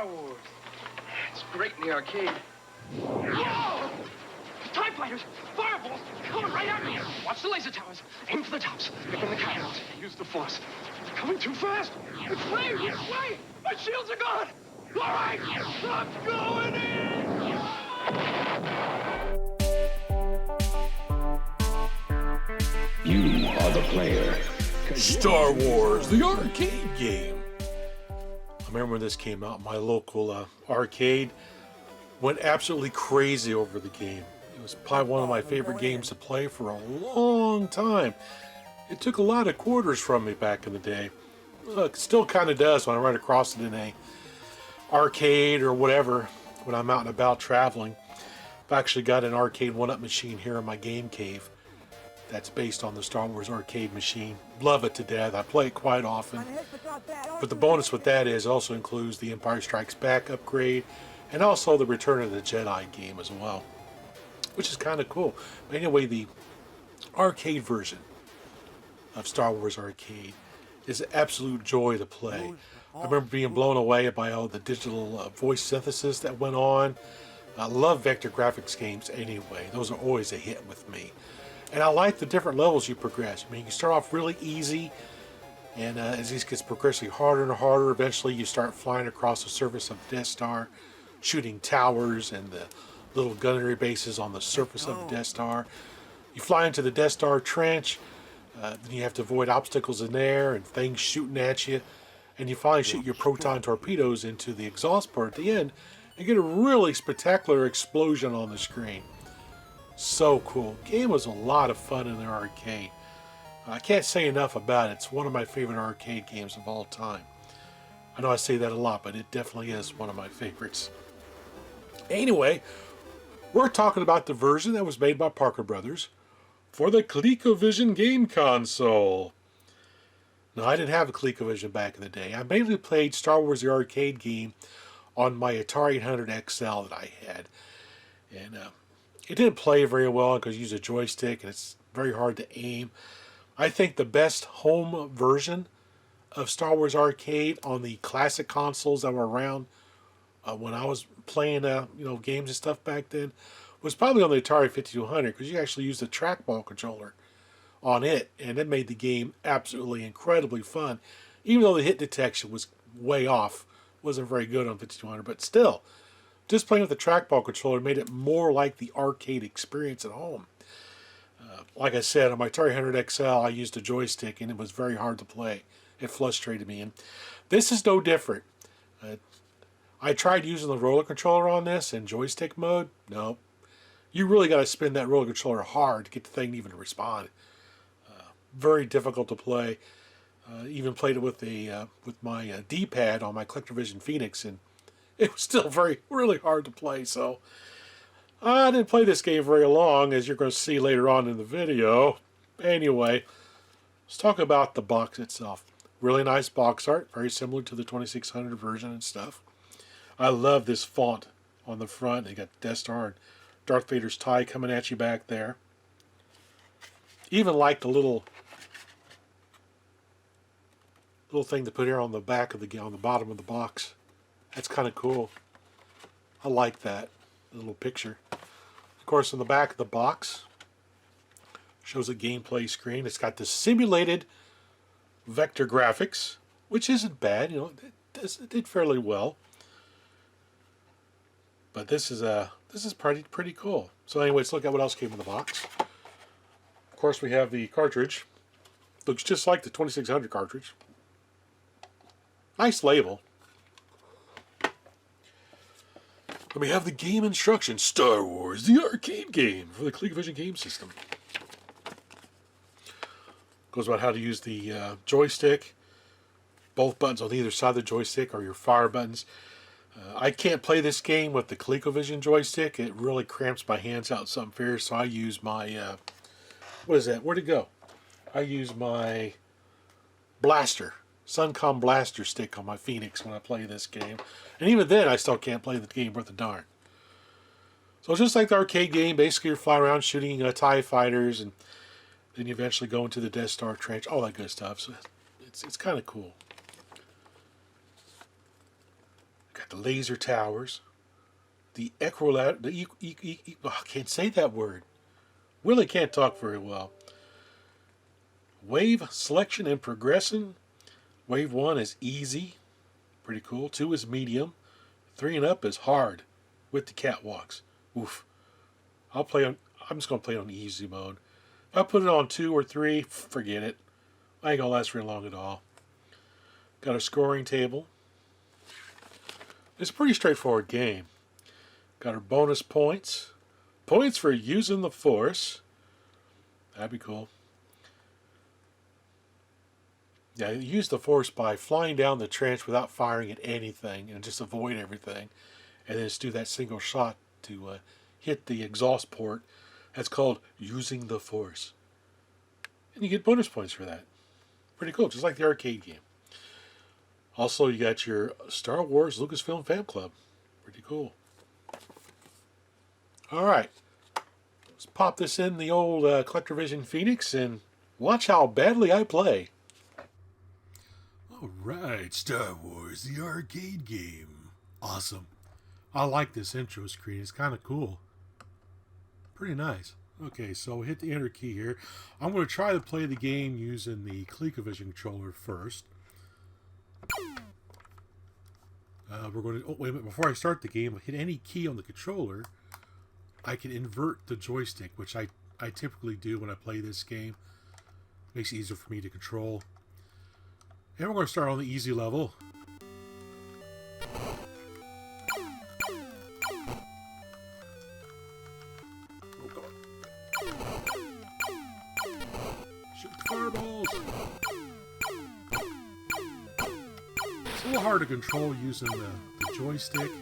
Star Wars. It's great in the arcade. Whoa! TIE fighters! Fireballs! Coming right at me! Watch the laser towers. Aim for the tops. Pick on the cannons. Use the force. It's coming too fast. It's way! It's way! My shields are gone! All right! I'm going in! You are the player. Star Wars, the arcade game. I remember when this came out, my local arcade went absolutely crazy over the game. It was probably one of my favorite games to play for a long time. It took a lot of quarters from me back in the day. It still kind of does when I run across it in a arcade or whatever when I'm out and about traveling. I've actually got an arcade one-up machine here in my game cave that's based on the Star Wars arcade machine. Love it to death. I play it quite often. But the bonus with that is it also includes the Empire Strikes Back upgrade and also the Return of the Jedi game as well, which is kind of cool. But anyway, the arcade version of Star Wars Arcade is an absolute joy to play. I remember being blown away by all the digital voice synthesis that went on. I love vector graphics games anyway. Those are always a hit with me. And I like the different levels you progress. I mean, you start off really easy, and as these gets progressively harder and harder, eventually you start flying across the surface of the Death Star, shooting towers and the little gunnery bases on the surface of the Death Star. You fly into the Death Star trench, then you have to avoid obstacles in there and things shooting at you, and you finally shoot your proton torpedoes into the exhaust port at the end and get a really spectacular explosion on the screen. So cool. Game was a lot of fun in the arcade. I can't say enough about it. It's one of my favorite arcade games of all time. I know I say that a lot, but it definitely is one of my favorites. Anyway, we're talking about the version that was made by Parker Brothers for the Colecovision game console. Now, I didn't have a Colecovision back in the day. I mainly played Star Wars the arcade game on my Atari 800 XL that I had. And it didn't play very well because you use a joystick and it's very hard to aim. I think the best home version of Star Wars Arcade on the classic consoles that were around when I was playing games and stuff back then was probably on the Atari 5200 because you actually used a trackball controller on it, and it made the game absolutely incredibly fun. Even though the hit detection was way off, wasn't very good on 5200, but still, just playing with the trackball controller made it more like the arcade experience at home. Like I said, on my Atari 800 XL, I used a joystick, and it was very hard to play. It frustrated me, and this is no different. I tried using the roller controller on this in joystick mode. No. You really got to spin that roller controller hard to get the thing to even respond. Very difficult to play. Even played it with my D-pad on my ColecoVision Phoenix, and it was still really hard to play. So I didn't play this game very long, as you're going to see later on in the video. Anyway, let's talk about the box itself. Really nice box art, very similar to the 2600 version and stuff. I love this font on the front. They got Death Star and Darth Vader's tie coming at you back there. Even like the little thing to put here on the back of on the bottom of the box. That's kind of cool. I like that little picture. Of course, on the back of the box shows a gameplay screen. It's got the simulated vector graphics, which isn't bad. It did fairly well. But this is pretty cool. So anyway, let's look at what else came in the box. Of course, we have the cartridge. Looks just like the 2600 cartridge. Nice label. And we have the game instructions. Star Wars, the arcade game for the ColecoVision game system. Goes about how to use the joystick. Both buttons on either side of the joystick are your fire buttons. I can't play this game with the ColecoVision joystick. It really cramps my hands out something fierce, so I use my, what is that? Where'd it go? I use my blaster, Suncom blaster stick on my Phoenix when I play this game. And even then, I still can't play the game worth a darn. So it's just like the arcade game. Basically, you're flying around shooting TIE fighters, and then you eventually go into the Death Star trench, all that good stuff. So it's kind of cool. the laser towers, the I can't say that word. Willie can't talk very well. Wave selection and progression. Wave 1 is easy, pretty cool. 2 is medium. 3 and up is hard, with the catwalks. Oof. I'm just gonna play it on easy mode. If I put it on 2 or 3, forget it. I ain't gonna last very long at all. Got a scoring table. It's a pretty straightforward game. Got our bonus points. Points for using the force. That'd be cool. Yeah, you use the force by flying down the trench without firing at anything and just avoid everything. And then just do that single shot to hit the exhaust port. That's called using the force. And you get bonus points for that. Pretty cool, just like the arcade game. Also, you got your Star Wars Lucasfilm Fan Club. Pretty cool. Alright. Let's pop this in the old Colecovision Phoenix and watch how badly I play. Alright, Star Wars, the arcade game. Awesome. I like this intro screen. It's kind of cool. Pretty nice. Okay, so hit the enter key here. I'm going to try to play the game using the Colecovision controller first. We're going to... Oh, wait a minute. Before I start the game, hit any key on the controller. I can invert the joystick, which I typically do when I play this game. Makes it easier for me to control. And we're going to start on the easy level. Oh, God. Shoot the fireballs! It's a little hard to control using the joystick,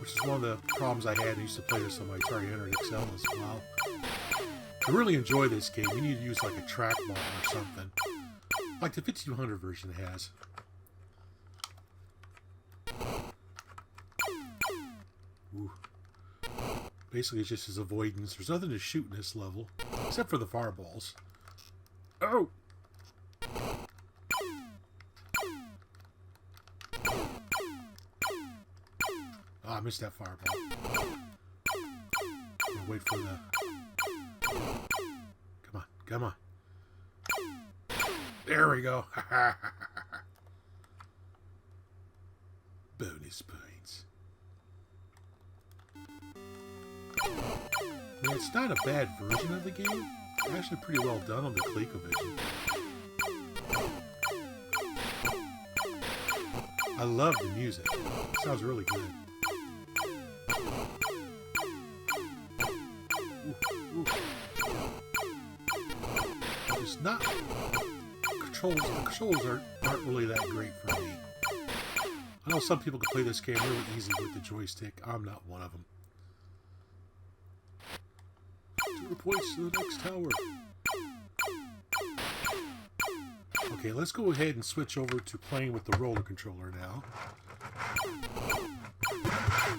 which is one of the problems I had. I used to play this on my Atari 800 XL as well. To really enjoy this game, you need to use like a trackball or something. Like the 5200 version has. Ooh. Basically, it's just his avoidance. There's nothing to shoot in this level, except for the fireballs. Oh! Oh, I missed that fireball. I'll wait for the... Come on, come on. There we go. Bonus points. I mean, it's not a bad version of the game. It's actually pretty well done on the Colecovision. I love the music. It sounds really good. Ooh, ooh. It's not... The controls aren't really that great for me. I know some people can play this game really easy with the joystick. I'm not one of them. 2 points to the next tower. Okay, let's go ahead and switch over to playing with the roller controller now.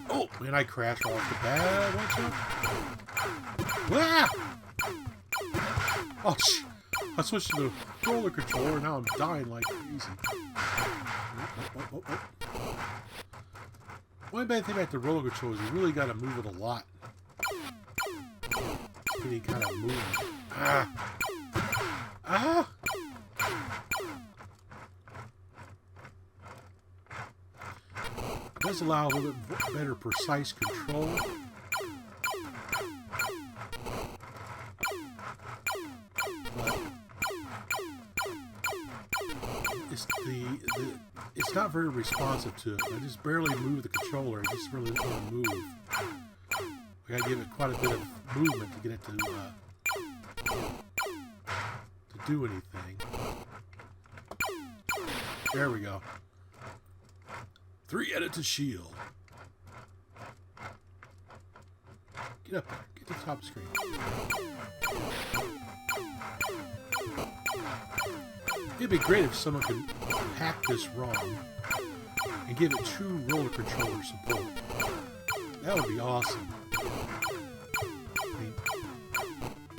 Oh, man, I crashed off the bat. Watch out. Ah! Oh, shit. I switched to the roller controller, and now I'm dying like crazy. Oh. One bad thing about the roller controller is you really got to move it a lot. Any kind of movement. Ah! Ah! It does allow a little bit better precise control. It's not very responsive to it. I just barely move the controller. I just really don't want to move. I gotta give it quite a bit of movement to get it to do anything. There we go. 3 edit shield. Get up there. Get to the top screen. It'd be great if someone could hack this ROM and give it true roller controller support. That would be awesome. I mean,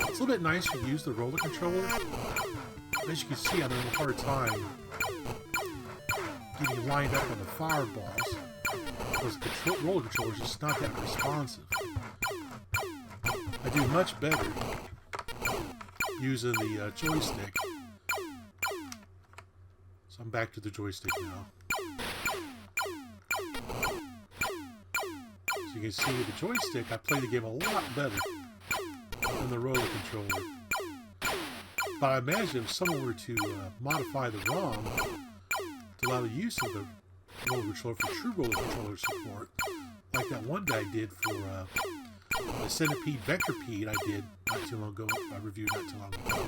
it's a little bit nicer to use the roller controller. As you can see, I'm having a hard time getting lined up on the fireballs. because the roller controller is just not that responsive. I do much better using the joystick. So I'm back to the joystick now. So you can see with the joystick, I play the game a lot better than the roller controller. But I imagine if someone were to modify the ROM to allow the use of the roller controller for true roller controller support, like that one guy did for the Centipede Vectorpede I did not too long ago, I reviewed not too long ago.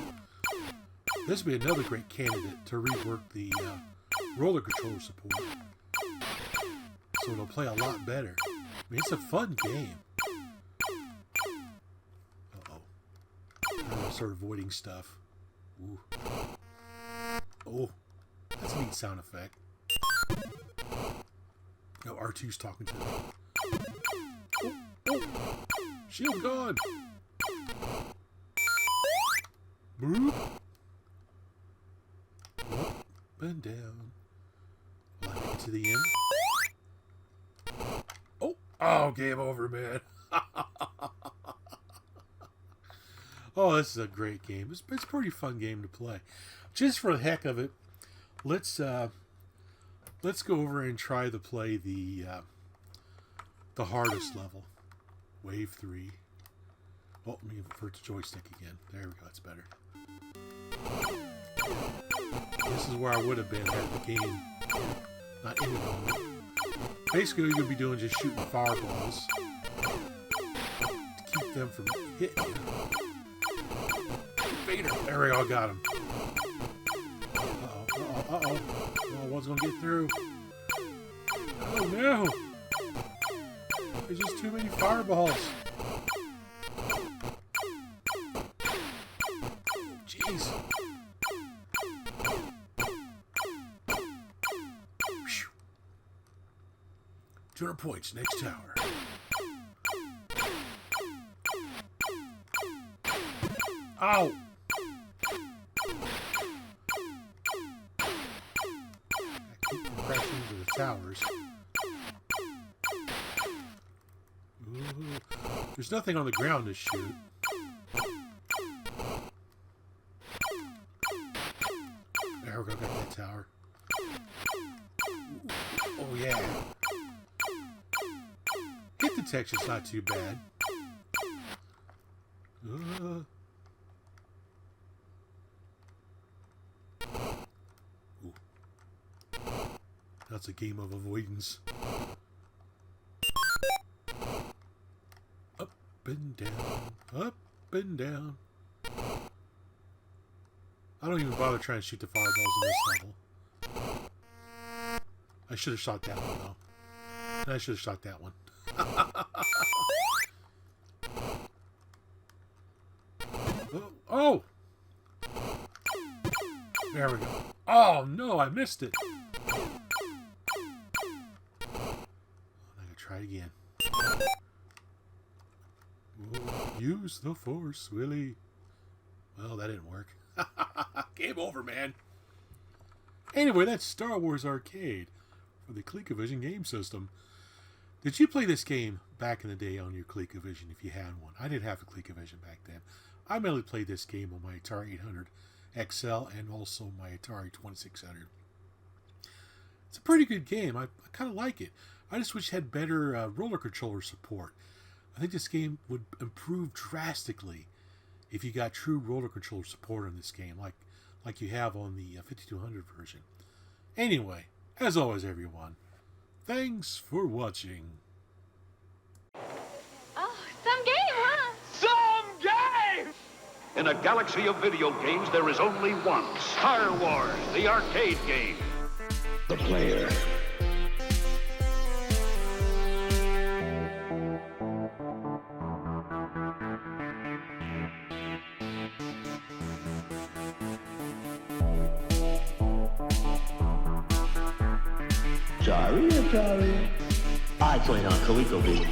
This would be another great candidate to rework the roller controller support. So it'll play a lot better. I mean, it's a fun game. Uh-oh. I'm gonna start avoiding stuff. Ooh. Oh, that's a neat sound effect. No, R2's talking to me. Oh, oh. Shield gone! Boop! Up and down. Will I make it to the end? Oh! Oh, game over, man. Oh, this is a great game. It's a pretty fun game to play. Just for the heck of it, let's go over and try to play the hardest level. Wave 3. Oh, let me invert the joystick again. There we go, that's better. This is where I would have been had the game not ended on me. Basically, what you're going to be doing is just shooting fireballs to keep them from hitting you. Vader! There we go, I got him. Uh-oh, uh-oh, uh-oh. Oh, one's going to get through. Oh, no! There's just too many fireballs. Jeez. 200 points, next tower. Ow! I keep crashing into the towers. Ooh. There's nothing on the ground to shoot. There we go, got that tower. Ooh. Oh yeah. Hit detection's not too bad. Ooh. That's a game of avoidance. Up and down, up and down. I don't even bother trying to shoot the fireballs in this level. I should have shot that one though. I should have shot that one. Oh! There we go. Oh no, I missed it. I gotta try again. Whoa, use the force, Willie. Well, that didn't work. Game over, man. Anyway, that's Star Wars Arcade for the Colecovision game system. Did you play this game back in the day on your Colecovision if you had one? I didn't have a Colecovision back then. I mainly played this game on my Atari 800 XL and also my Atari 2600. It's a pretty good game. I kind of like it. I just wish it had better roller controller support. I think this game would improve drastically if you got true roller controller support on this game, like you have on the 5200 version. Anyway, as always, everyone, thanks for watching. Oh, some game, huh? Some game! In a galaxy of video games, there is only one. Star Wars, the arcade game. The player. Sorry. I joined on Colecovision.